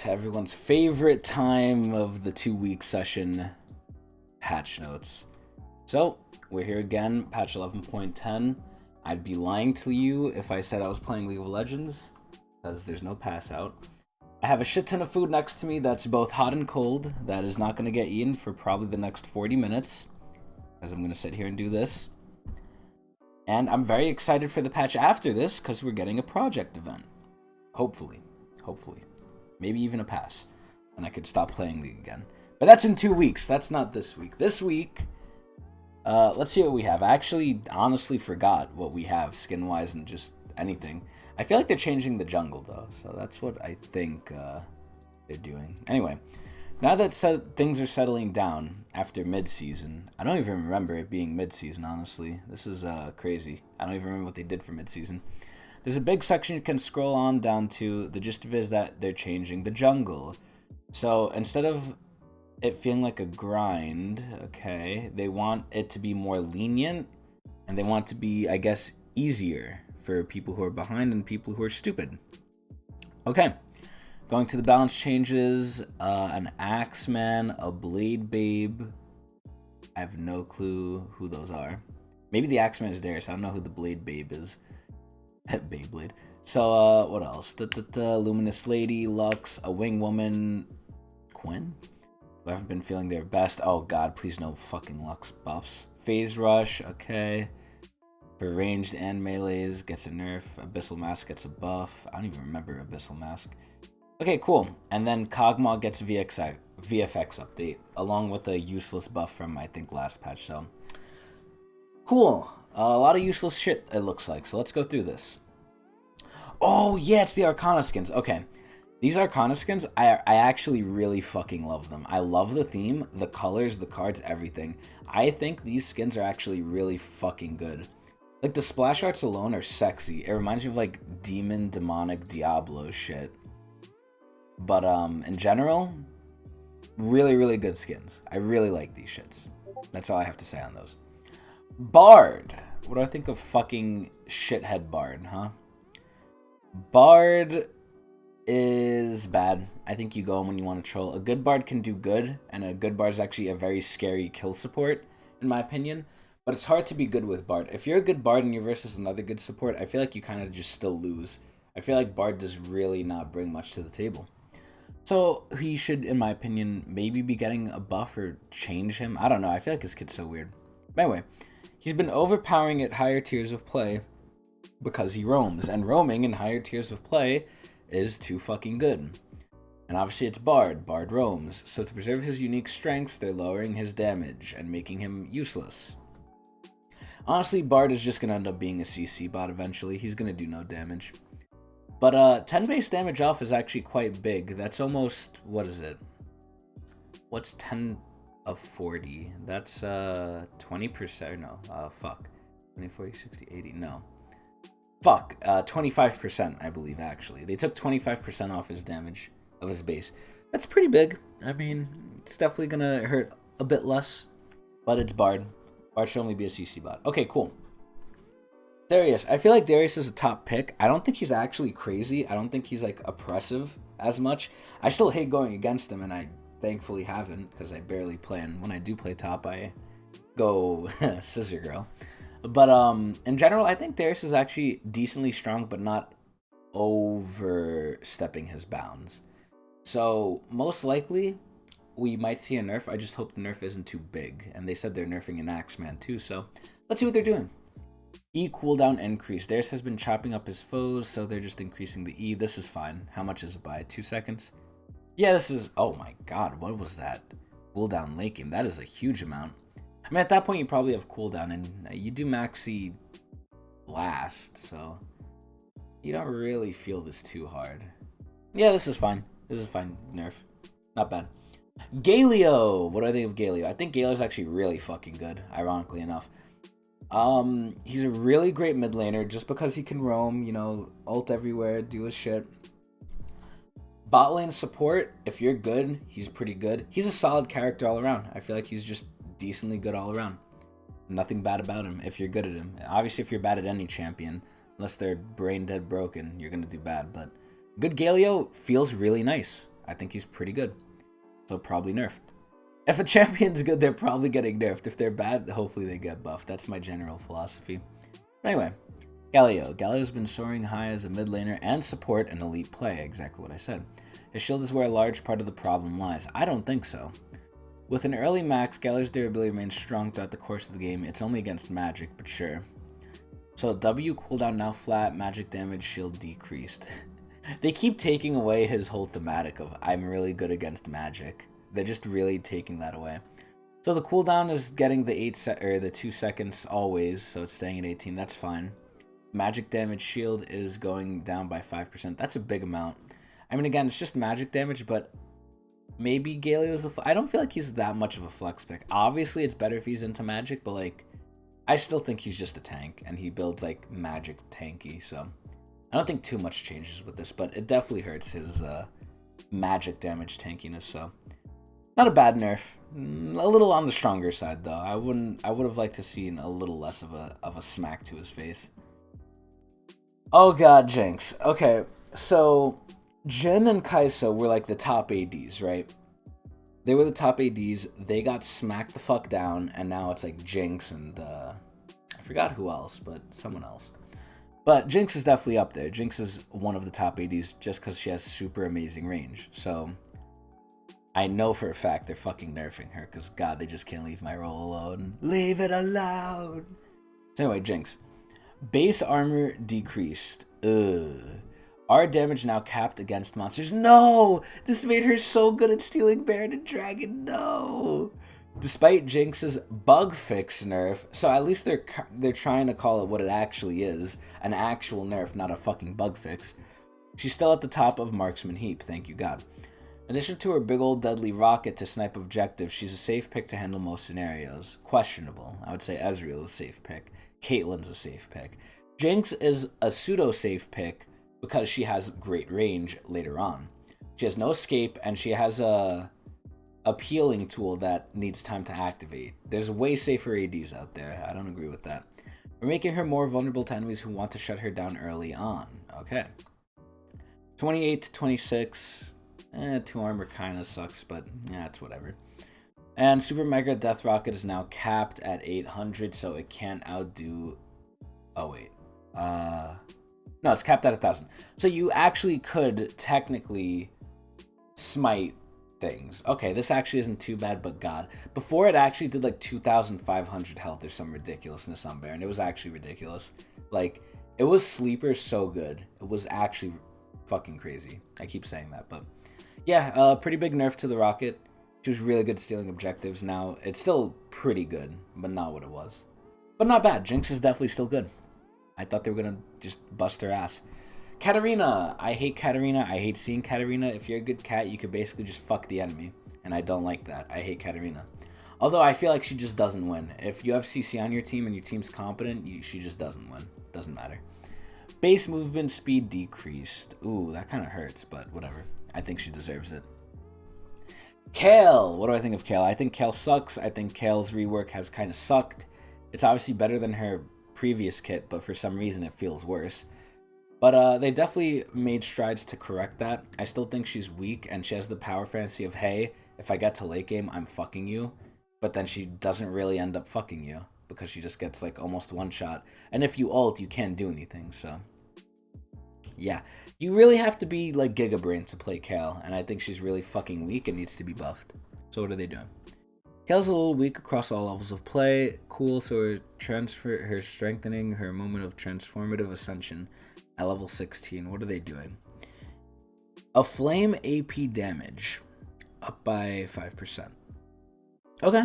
everyone's favorite time of the 2-week session, patch notes. So, we're here again, patch 11.10. I'd be lying to you if I said I was playing League of Legends, because there's no pass out. I have a shit ton of food next to me that's both hot and cold, that is not going to get eaten for probably the next 40 minutes, as I'm going to sit here and do this. And I'm very excited for the patch after this, because we're getting a project event. Hopefully. Maybe even a pass. And I could stop playing League again. But that's in 2 weeks. That's not this week. This week, let's see what we have. I actually honestly forgot what we have skin-wise and just anything. I feel like they're changing the jungle, though. So that's what I think they're doing. Anyway, now that things are settling down after mid-season, I don't even remember it being mid-season, honestly. This is crazy. I don't even remember what they did for mid-season. There's a big section you can scroll on down to. The gist of it is that they're changing the jungle. So instead of it feeling like a grind, okay, they want it to be more lenient, and they want it to be, I guess, easier for people who are behind and people who are stupid. Okay, going to the balance changes, an Axeman, a Blade Babe. I have no clue who those are. Maybe the Axeman is Darius. I don't know who the Blade Babe is. Beyblade. So, what else? Luminous Lady, Lux, a Wing Woman, Quinn, who haven't been feeling their best. Oh god, please no fucking Lux buffs. Phase Rush, okay. For ranged and melees, gets a nerf. Abyssal Mask gets a buff. I don't even remember Abyssal Mask. Okay, cool. And then Kog'Maw gets VFX update, along with a useless buff from, I think, last patch. So, cool. A lot of useless shit, it looks like. So let's go through this. Oh, yeah, it's the Arcana skins. Okay. These Arcana skins, I actually really fucking love them. I love the theme, the colors, the cards, everything. I think these skins are actually really fucking good. Like, the splash arts alone are sexy. It reminds me of, like, demon, demonic, Diablo shit. But, in general, really, really good skins. I really like these shits. That's all I have to say on those. Bard. What do I think of fucking shithead Bard, huh? Bard is bad. I think you go when you want to troll. A good Bard can do good, and a good Bard is actually a very scary kill support, in my opinion. But it's hard to be good with Bard. If you're a good Bard and you're versus another good support, I feel like you kind of just still lose. I feel like Bard does really not bring much to the table. So he should, in my opinion, maybe be getting a buff or change him. I don't know. I feel like this kid's so weird. But anyway, he's been overpowering at higher tiers of play because he roams, and roaming in higher tiers of play is too fucking good. And obviously it's Bard. Bard roams. So to preserve his unique strengths, they're lowering his damage and making him useless. Honestly, Bard is just going to end up being a CC bot eventually. He's going to do no damage. But 10 base damage off is actually quite big. That's almost, what is it? What's 10 of 40? That's 20%. No, fuck. 20, 40, 60, 80. No. Fuck. 25%, I believe, actually. They took 25% off his damage of his base. That's pretty big. I mean, it's definitely gonna hurt a bit less. But it's Bard. Bard should only be a CC bot. Okay, cool. Darius. I feel like Darius is a top pick. I don't think he's actually crazy. I don't think he's, like, oppressive as much. I still hate going against him, and I thankfully haven't, because I barely play, and when I do play top, I go scissor girl. But in general, I think Darius is actually decently strong, but not overstepping his bounds. So most likely, we might see a nerf. I just hope the nerf isn't too big. And they said they're nerfing an Axeman too, so let's see what they're doing. E cooldown increase. Darius has been chopping up his foes, so they're just increasing the E. This is fine. How much is it by? 2 seconds? Yeah, this is... Oh my god, what was that? Cooldown late game. That is a huge amount. I mean, at that point, you probably have cooldown, and you do maxi blast, so you don't really feel this too hard. Yeah, this is fine. This is fine. Nerf. Not bad. Galio! What do I think of Galio? I think Galio's actually really fucking good, ironically enough. He's a really great mid laner, just because he can roam, you know, ult everywhere, do his shit. Bot lane support, if you're good, he's pretty good. He's a solid character all around. I feel like he's just decently good all around. Nothing bad about him if you're good at him. Obviously, if you're bad at any champion, unless they're brain dead broken, you're gonna do bad. But good Galio feels really nice. I think he's pretty good. So probably nerfed. If a champion's good, they're probably getting nerfed. If they're bad, hopefully they get buffed. That's my general philosophy. But anyway, Galio. Galio's been soaring high as a mid laner and support and elite play. Exactly what I said. His shield is where a large part of the problem lies. I don't think so. With an early max, Galio's durability remains strong throughout the course of the game. It's only against magic, but sure. So W cooldown now flat, magic damage, shield decreased. They keep taking away his whole thematic of I'm really good against magic. They're just really taking that away. So the cooldown is getting the 2 seconds always, so it's staying at 18. That's fine. Magic damage shield is going down by 5%. That's a big amount. I mean, again, it's just magic damage, but maybe Galio's I don't feel like he's that much of a flex pick. Obviously, it's better if he's into magic, but like, I still think he's just a tank, and he builds like magic tanky, so I don't think too much changes with this, but it definitely hurts his magic damage tankiness, so not a bad nerf. A little on the stronger side though. I would have liked to seen a little less of a smack to his face. Oh god, Jinx. Okay, so Jhin and Kai'Sa were like the top ADs, right? They were the top ADs. They got smacked the fuck down, and now it's like Jinx and I forgot who else, but someone else. But Jinx is definitely up there. Jinx is one of the top ADs just because she has super amazing range. So I know for a fact they're fucking nerfing her because god, they just can't leave my role alone. Leave it alone. So anyway, Jinx. Base armor decreased. Our damage now capped against monsters. No! This made her so good at stealing Baron and Dragon. No! Despite Jinx's bug fix nerf, so at least they're trying to call it what it actually is, an actual nerf, not a fucking bug fix. She's still at the top of marksman heap, thank you God. In addition to her big old deadly rocket to snipe objectives, she's a safe pick to handle most scenarios. Questionable. I would say Ezreal is a safe pick. Caitlyn's a safe pick. Jinx is a pseudo-safe pick because she has great range later on. She has no escape, and she has a appealing tool that needs time to activate. There's way safer ADs out there. I don't agree with that. We're making her more vulnerable to enemies who want to shut her down early on. Okay. 28 to 26. 2 armor kind of sucks, but yeah, it's whatever. And Super Mega Death Rocket is now capped at 800, so it can't outdo... Oh, wait. No, it's capped at 1,000. So you actually could technically smite things. Okay, this actually isn't too bad, but god. Before it actually did like 2,500 health or some ridiculousness on Baron. It was actually ridiculous. Like, it was sleeper so good. It was actually fucking crazy. I keep saying that, but... Yeah, pretty big nerf to the Rocket. She was really good at stealing objectives. Now, it's still pretty good, but not what it was. But not bad. Jinx is definitely still good. I thought they were going to just bust her ass. Katarina. I hate Katarina. I hate seeing Katarina. If you're a good cat, you could basically just fuck the enemy. And I don't like that. I hate Katarina. Although I feel like she just doesn't win. If you have CC on your team and your team's competent, she just doesn't win. Doesn't matter. Base movement speed decreased. Ooh, that kind of hurts, but whatever. I think she deserves it. Kale. What do I think of Kale? I think Kale sucks. I think Kale's rework has kind of sucked. It's obviously better than her previous kit, but for some reason it feels worse. But they definitely made strides to correct that. I still think she's weak, and she has the power fantasy of, hey, if I get to late game, I'm fucking you. But then she doesn't really end up fucking you, because she just gets like almost one shot. And if you ult, you can't do anything, so... Yeah, you really have to be like Giga Brain to play Kale, and I think she's really fucking weak and needs to be buffed. So what are they doing? Kale's a little weak across all levels of play. Cool, so her strengthening her moment of transformative ascension at level 16. What are they doing? A flame AP damage up by 5%. Okay.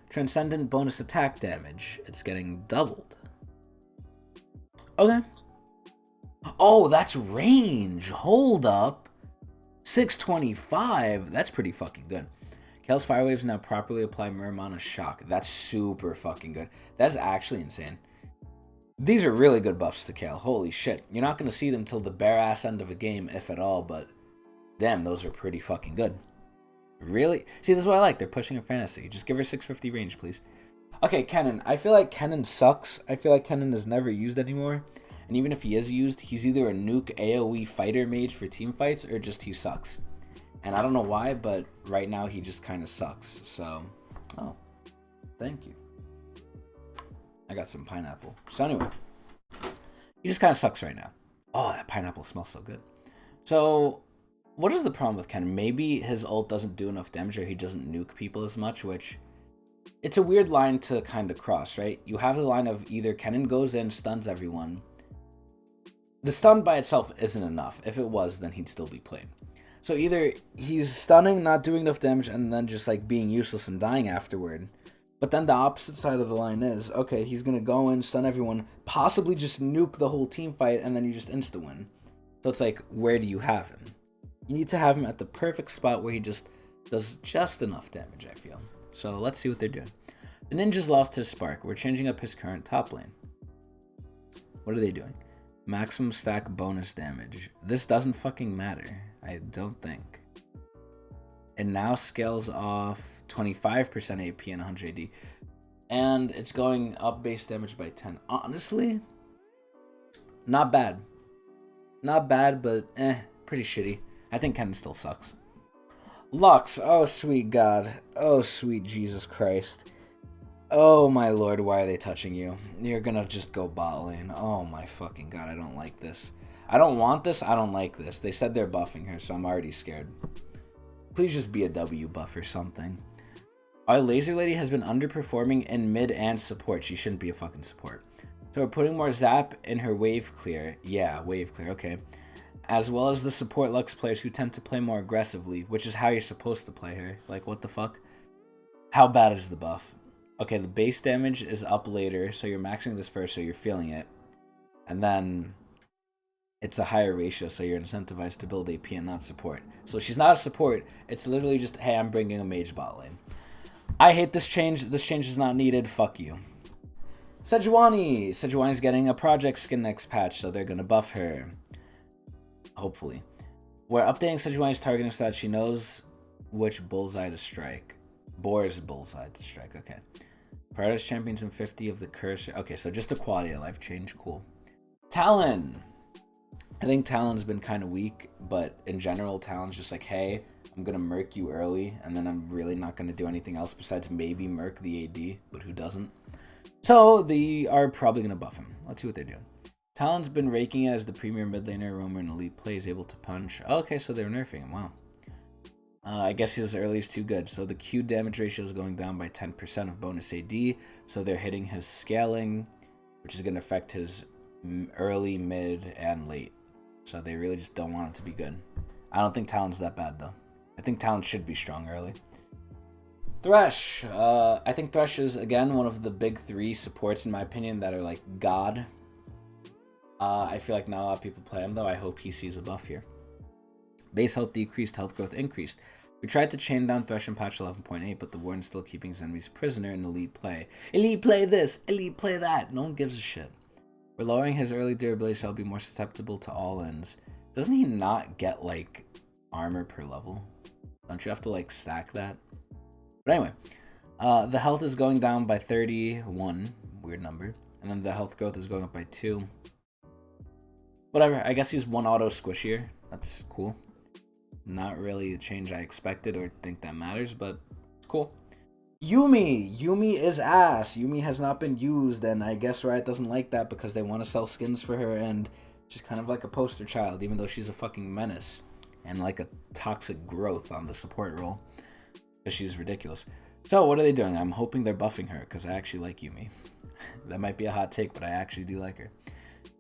Transcendent bonus attack damage. It's getting doubled. Okay. Oh, that's range. Hold up. 625. That's pretty fucking good. Kale's fire waves now properly apply Muramana shock. That's super fucking good. That's actually insane. These are really good buffs to Kale. Holy shit. You're not going to see them till the bare ass end of a game, if at all, but damn, those are pretty fucking good. Really? See, this is what I like. They're pushing a fantasy. Just give her 650 range, please. Okay, Kennen. I feel like Kennen sucks. I feel like Kennen is never used anymore. And even if he is used, he's either a nuke AoE fighter mage for team fights, or just he sucks. And I don't know why, but right now he just kind of sucks. So, oh, thank you. I got some pineapple. So anyway, he just kind of sucks right now. Oh, that pineapple smells so good. So, what is the problem with Ken? Maybe his ult doesn't do enough damage, or he doesn't nuke people as much, which... It's a weird line to kind of cross, right? You have the line of either Kennen goes in, stuns everyone. The stun by itself isn't enough. If it was, then he'd still be played. So either he's stunning, not doing enough damage, and then just like being useless and dying afterward. But then the opposite side of the line is, okay, he's going to go in, stun everyone, possibly just nuke the whole team fight, and then you just insta-win. So it's like, where do you have him? You need to have him at the perfect spot where he just does just enough damage, I feel. So let's see what they're doing. The Ninja's lost his spark. We're changing up his current top lane. What are they doing? Maximum stack bonus damage. This doesn't fucking matter. I don't think. It now scales off 25% AP and 100 AD. And it's going up base damage by 10. Honestly, not bad. Not bad, but pretty shitty. I think Kennen still sucks. Lux, oh sweet God. Oh sweet Jesus Christ. Oh my lord, why are they touching you? You're gonna just go bot lane. Oh my fucking God, I don't like this. I don't want this, I don't like this. They said they're buffing her, so I'm already scared. Please just be a W buff or something. Our laser lady has been underperforming in mid and support. She shouldn't be a fucking support. So we're putting more zap in her wave clear. Yeah, wave clear, okay. As well as the support Lux players who tend to play more aggressively, which is how you're supposed to play her. Like, what the fuck? How bad is the buff? Okay, the base damage is up later, so you're maxing this first, so you're feeling it. And then it's a higher ratio, so you're incentivized to build AP and not support. So she's not a support. It's literally just, hey, I'm bringing a mage bot lane. I hate this change. This change is not needed. Fuck you. Sejuani. Sejuani's getting a project skin next patch, so they're going to buff her. Hopefully. We're updating Sejuani's targeting stats. She knows which bullseye to strike. Boar's bullseye to strike. Okay. Prioritize champions in 50 of the curse. Okay, so just a quality of life change. Cool. Talon. I think Talon's been kind of weak, but in general, Talon's just like, hey, I'm going to murk you early, and then I'm really not going to do anything else besides maybe murk the AD, but who doesn't? So they are probably going to buff him. Let's see what they're doing. Talon's been raking it as the premier mid laner, roamer, and elite play is able to punch. Okay, so they're nerfing him. Wow. I guess his early is too good. So the Q damage ratio is going down by 10% of bonus AD. So they're hitting his scaling, which is going to affect his early, mid, and late. So they really just don't want it to be good. I don't think Talon's that bad, though. I think Talon should be strong early. Thresh. I think Thresh is, again, one of the big three supports, in my opinion, that are like God. I feel like not a lot of people play him, though. I hope he sees a buff here. Base health decreased, health growth increased. We tried to chain down Thresh in patch 11.8, but the warden's still keeping his enemies prisoner in elite play. Elite play this, elite play that. No one gives a shit. We're lowering his early durability so he'll be more susceptible to all-ins. Doesn't he not get, like, armor per level? Don't you have to, like, stack that? But anyway, the health is going down by 31. Weird number. And then the health growth is going up by 2. Whatever, I guess he's one auto squishier. That's cool. Not really the change I expected or think that matters, but cool. Yumi! Yumi is ass. Yumi has not been used, and I guess Riot doesn't like that because they want to sell skins for her, and she's kind of like a poster child, even though she's a fucking menace and like a toxic growth on the support role. Because she's ridiculous. So, what are they doing? I'm hoping they're buffing her, because I actually like Yumi. That might be a hot take, but I actually do like her.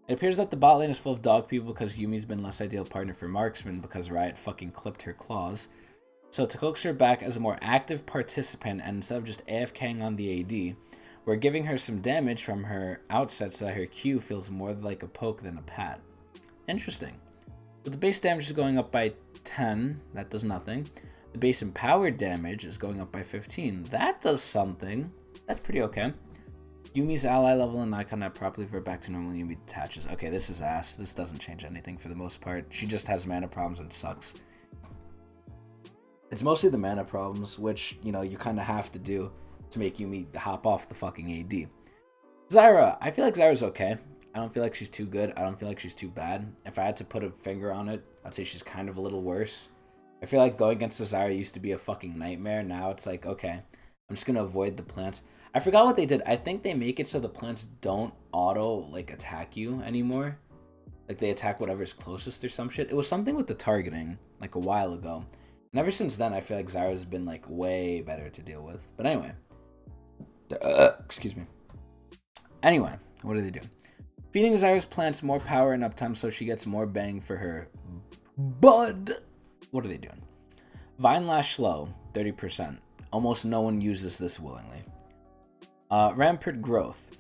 It appears that the bot lane is full of dog people because Yumi's been less ideal partner for marksman because Riot fucking clipped her claws. So to coax her back as a more active participant and instead of just AFKing on the AD, we're giving her some damage from her outset so that her Q feels more like a poke than a pat. Interesting. But the base damage is going up by 10. That does nothing. The base empowered damage is going up by 15. That does something. That's pretty okay. Yumi's ally level and icon not properly revert back to normal when Yumi detaches. Okay, this is ass. This doesn't change anything for the most part. She just has mana problems and sucks. It's mostly the mana problems, which, you know, you kind of have to do to make Yumi hop off the fucking AD. Zyra. I feel like Zyra's okay. I don't feel like she's too good. I don't feel like she's too bad. If I had to put a finger on it, I'd say she's kind of a little worse. I feel like going against the Zyra used to be a fucking nightmare. Now it's like, okay, I'm just gonna avoid the plants. I forgot what they did. I think they make it so the plants don't auto like attack you anymore. Like they attack whatever's closest or some shit. It was something with the targeting like a while ago. And ever since then, I feel like Zyra's been like way better to deal with. But anyway, excuse me. Anyway, what do they do? Feeding Zyra's plants more power and uptime so she gets more bang for her bud. What are they doing? Vine Lash Slow, 30%. Almost no one uses this willingly. Rampart Growth.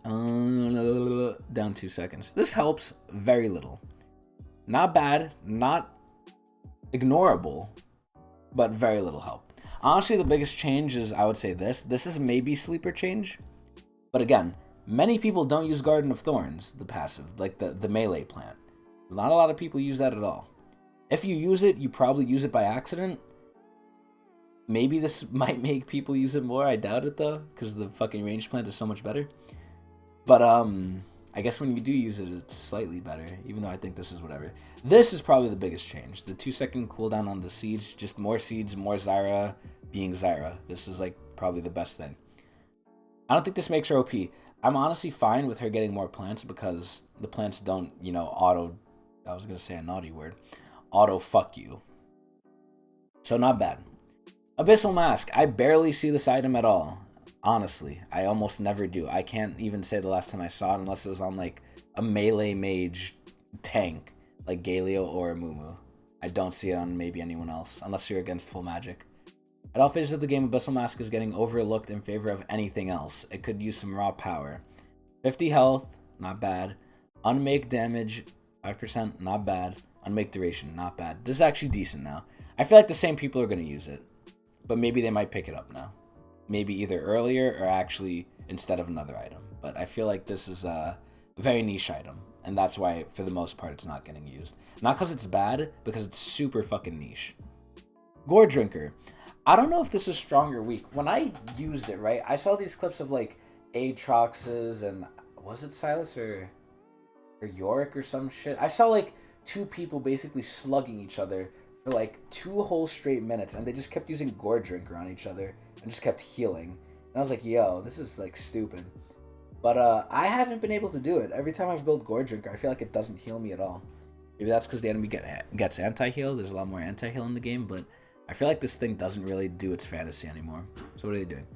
Down 2 seconds. This helps very little. Not bad, not ignorable, but very little help. Honestly, the biggest change is, I would say this. This is maybe sleeper change. But again, many people don't use Garden of Thorns, the passive, like the melee plant. Not a lot of people use that at all. If you use it, you probably use it by accident. Maybe this might make people use it more. I doubt it though, because the fucking range plant is so much better. But I guess when you do use it, it's slightly better, even though I think this is whatever. This is probably the biggest change. The 2-second cooldown on the seeds, just more seeds, more Zyra being Zyra. This is like probably the best thing. I don't think this makes her OP. I'm honestly fine with her getting more plants because the plants don't, you know, auto, I was going to say a naughty word, auto fuck you. So not bad. Abyssal Mask. I barely see this item at all. Honestly, I almost never do. I can't even say the last time I saw it unless it was on like a melee mage tank like Galio or Mumu. I don't see it on maybe anyone else unless you're against full magic. At all phases of the game, Abyssal Mask is getting overlooked in favor of anything else. It could use some raw power. 50 health, not bad. Unmake damage, 5%, not bad. Unmake duration, not bad. This is actually decent now. I feel like the same people are going to use it, but maybe they might pick it up now. Maybe either earlier or actually instead of another item. But I feel like this is a very niche item, and that's why, for the most part, it's not getting used. Not because it's bad, because it's super fucking niche. Gore Drinker. I don't know if this is strong or weak. When I used it, right, I saw these clips of, like, Aatrox's and... Was it Silas or Yorick or some shit? I saw, like, 2 people basically slugging each other for, like, 2 whole straight minutes, and they just kept using Gore Drinker on each other and just kept healing. And I was like, yo, this is, like, stupid. But I haven't been able to do it. Every time I've built Gore Drinker, I feel like it doesn't heal me at all. Maybe that's because the enemy gets anti-heal. There's a lot more anti-heal in the game, but I feel like this thing doesn't really do its fantasy anymore. So what are they doing?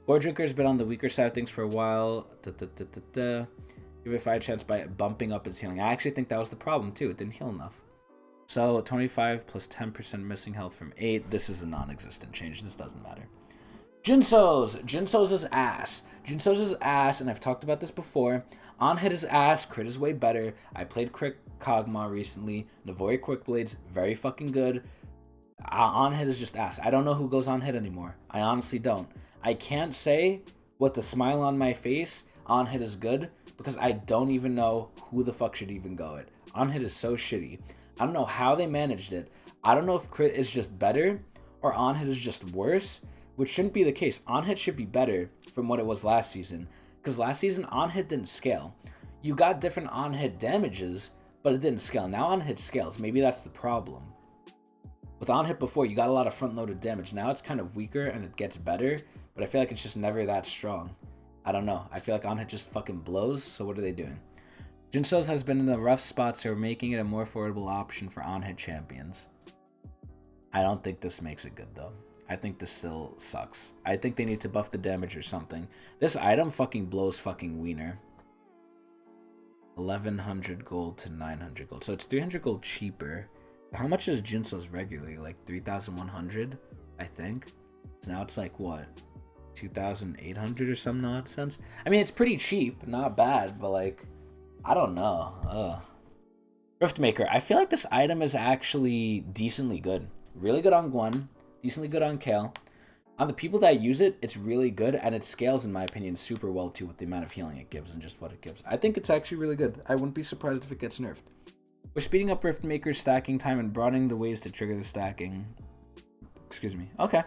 Gore Drinker's been on the weaker side of things for a while. Give it a 5 chance by bumping up its healing. I actually think that was the problem, too. It didn't heal enough. So 25 plus 10% missing health from 8. This is a non-existent change. This doesn't matter. Jinso's. Jinso's is ass. Jinso's is ass, and I've talked about this before. On hit is ass. Crit is way better. I played Crit Kog'Maw recently. Navori Quick Blades, very fucking good. On hit is just ass. I don't know who goes on hit anymore. I honestly don't. I can't say with a smile on my face on hit is good because I don't even know who the fuck should even go it. On hit is so shitty. I don't know how they managed it. I don't know if crit is just better or on hit is just worse, which shouldn't be the case. On hit should be better from what it was last season because last season on hit didn't scale. You got different on hit damages, but it didn't scale. Now on hit scales. Maybe that's the problem. With on hit before, you got a lot of front loaded damage. Now it's kind of weaker and it gets better, but I feel like it's just never that strong. I don't know. I feel like on hit just fucking blows. So what are they doing? Jinso's has been in a rough spot, so we're making it a more affordable option for on-hit champions. I don't think this makes it good, though. I think this still sucks. I think they need to buff the damage or something. This item fucking blows fucking wiener. 1100 gold to 900 gold. So it's 300 gold cheaper. How much is Jinso's regularly? Like 3,100, I think. So now it's like, what? 2,800 or some nonsense? I mean, it's pretty cheap. Not bad, but like... I don't know. Riftmaker. I feel like this item is actually decently good. Really good on Gwen. Decently good on Kale. On the people that use it, it's really good. And it scales, in my opinion, super well, too, with the amount of healing it gives and just what it gives. I think it's actually really good. I wouldn't be surprised if it gets nerfed. We're speeding up Riftmaker's stacking time and broadening the ways to trigger the stacking. Excuse me. Okay.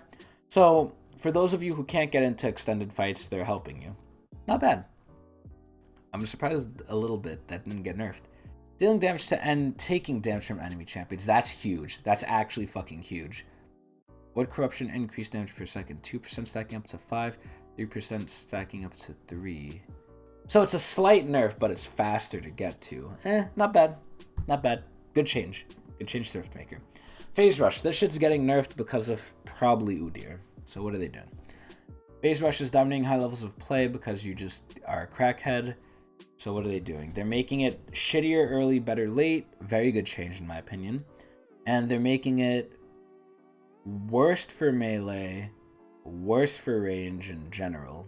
So, for those of you who can't get into extended fights, they're helping you. Not bad. I'm surprised a little bit that didn't get nerfed. Dealing damage to and taking damage from enemy champions. That's huge. That's actually fucking huge. Void corruption, increased damage per second. 2% stacking up to 5. 3% stacking up to 3. So it's a slight nerf, but it's faster to get to. Not bad. Not bad. Good change. Good change, Thriftmaker. Phase Rush. This shit's getting nerfed because of probably Udyr. So what are they doing? Phase Rush is dominating high levels of play because you just are a crackhead. So what are they doing? They're making it shittier early, better late. Very good change in my opinion. And they're making it worst for melee, worse for range in general.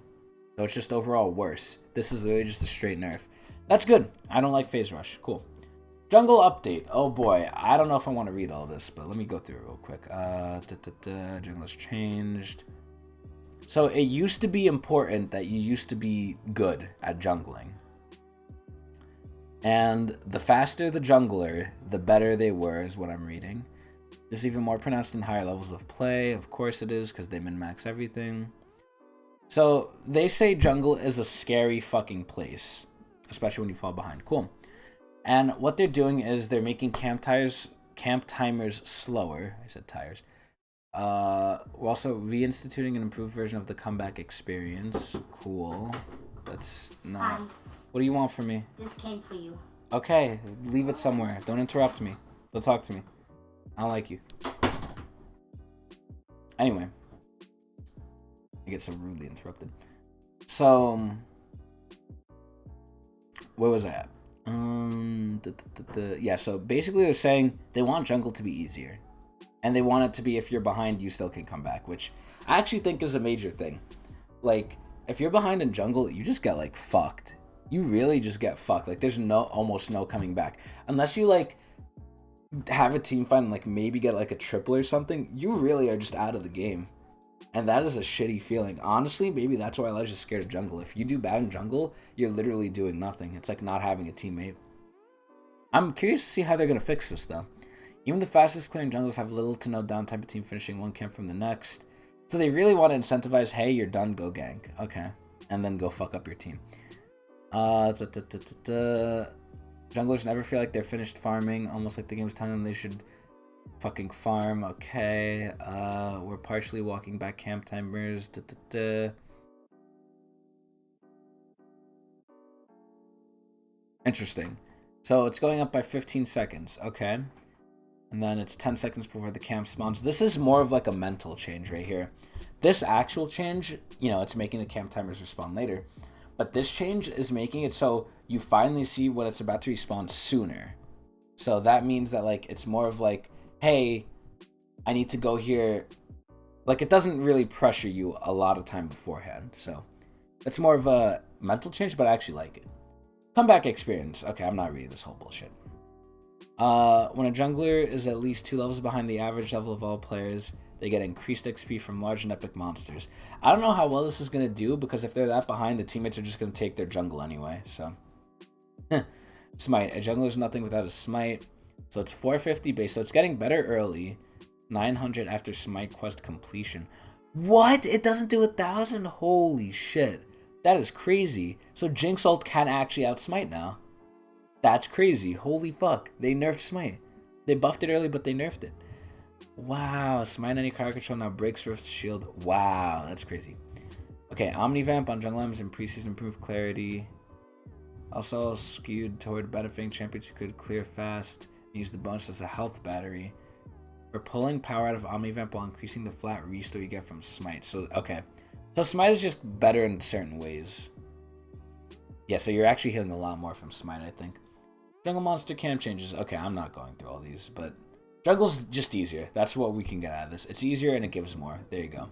So it's just overall worse. This is literally just a straight nerf. That's good. I don't like Phase Rush. Cool. Jungle update. Oh boy. I don't know if I want to read all this, but let me go through it real quick. Jungle has changed. So it used to be important that you used to be good at jungling. And the faster the jungler, the better they were, is what I'm reading. This is even more pronounced in higher levels of play. Of course it is, because they min-max everything. So they say jungle is a scary fucking place, especially when you fall behind. Cool. And what they're doing is they're making camp timers slower. I said tires. We're also reinstituting an improved version of the comeback experience. Cool. That's not... Hi. What do you want from me? This came for you. Okay, leave it somewhere. Don't interrupt me. Don't talk to me. I don't like you. Anyway. I get so rudely interrupted. So, where was I at? Yeah, so basically they're saying they want jungle to be easier. And they want it to be if you're behind, you still can come back, which I actually think is a major thing. Like, if you're behind in jungle, you just get, like, fucked. You really just get fucked. Like, there's almost no coming back. Unless you, like, have a team fight and, like, maybe get, like, a triple or something, you really are just out of the game. And that is a shitty feeling. Honestly, maybe that's why Elijah's scared of jungle. If you do bad in jungle, you're literally doing nothing. It's like not having a teammate. I'm curious to see how they're going to fix this, though. Even the fastest clearing junglers have little to no downtime between finishing one camp from the next. So they really want to incentivize, hey, you're done, go gank. Okay. And then go fuck up your team. Junglers never feel like they're finished farming, almost like the game's telling them they should fucking farm. Okay. We're partially walking back camp timers. Interesting. So it's going up by 15 seconds. Okay. And then it's 10 seconds before the camp spawns. This is more of like a mental change right here. This actual change, you know, it's making the camp timers respawn later. But this change is making it so you finally see when it's about to respawn sooner. So that means that, like, it's more of like, hey, I need to go here. Like, it doesn't really pressure you a lot of time beforehand. So it's more of a mental change, but I actually like it. Comeback experience. Okay, I'm not reading this whole bullshit. When a jungler is at least 2 levels behind the average level of all players, they get increased XP from large and epic monsters. I don't know how well this is going to do, because if they're that behind, the teammates are just going to take their jungle anyway, so. Smite. A jungler is nothing without a smite. So it's 450 base, so it's getting better early. 900 after smite quest completion. What? It doesn't do 1,000? Holy shit. That is crazy. So Jinx ult can actually outsmite now. That's crazy. Holy fuck. They nerfed smite. They buffed it early, but they nerfed it. Wow. Smite any card control now breaks Rift's shield. Wow. That's crazy. Okay. Omnivamp on jungle items increases improved clarity. Also skewed toward benefiting champions who could clear fast and use the bonus as a health battery. For pulling power out of Omnivamp while increasing the flat restore you get from Smite. So, okay. So Smite is just better in certain ways. Yeah, so you're actually healing a lot more from Smite, I think. Jungle monster camp changes. Okay, I'm not going through all these, but jungle's just easier. That's what we can get out of this. It's easier and it gives more. There you go.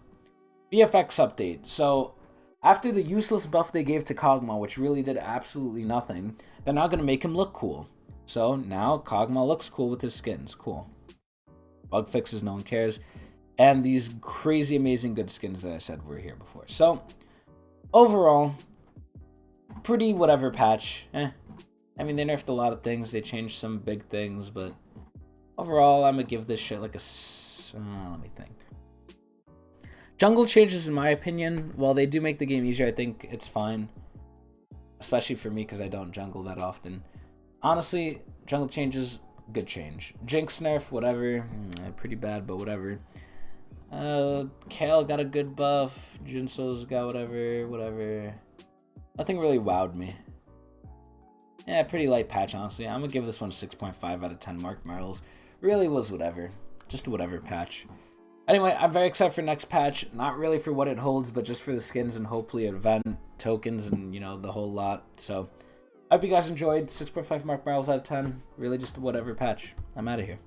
VFX update. So, after the useless buff they gave to Kog'Maw, which really did absolutely nothing, they're now going to make him look cool. So, now Kog'Maw looks cool with his skins. Cool. Bug fixes, no one cares. And these crazy, amazing good skins that I said were here before. So, overall, pretty whatever patch. I mean, they nerfed a lot of things. They changed some big things, but overall, I'm going to give this shit like a... let me think. Jungle changes, in my opinion, while they do make the game easier, I think it's fine. Especially for me, because I don't jungle that often. Honestly, jungle changes, good change. Jinx nerf, whatever. Pretty bad, but whatever. Kale got a good buff. Jinso's got whatever. Nothing really wowed me. Yeah, pretty light patch, honestly. I'm gonna give this one 6.5 out of 10 Mark Merrills. Really was whatever. Just a whatever patch. Anyway, I'm very excited for next patch. Not really for what it holds, but just for the skins and hopefully event tokens and, you know, the whole lot. So, I hope you guys enjoyed. 6.5 Mark Merrills out of 10. Really just a whatever patch. I'm out of here.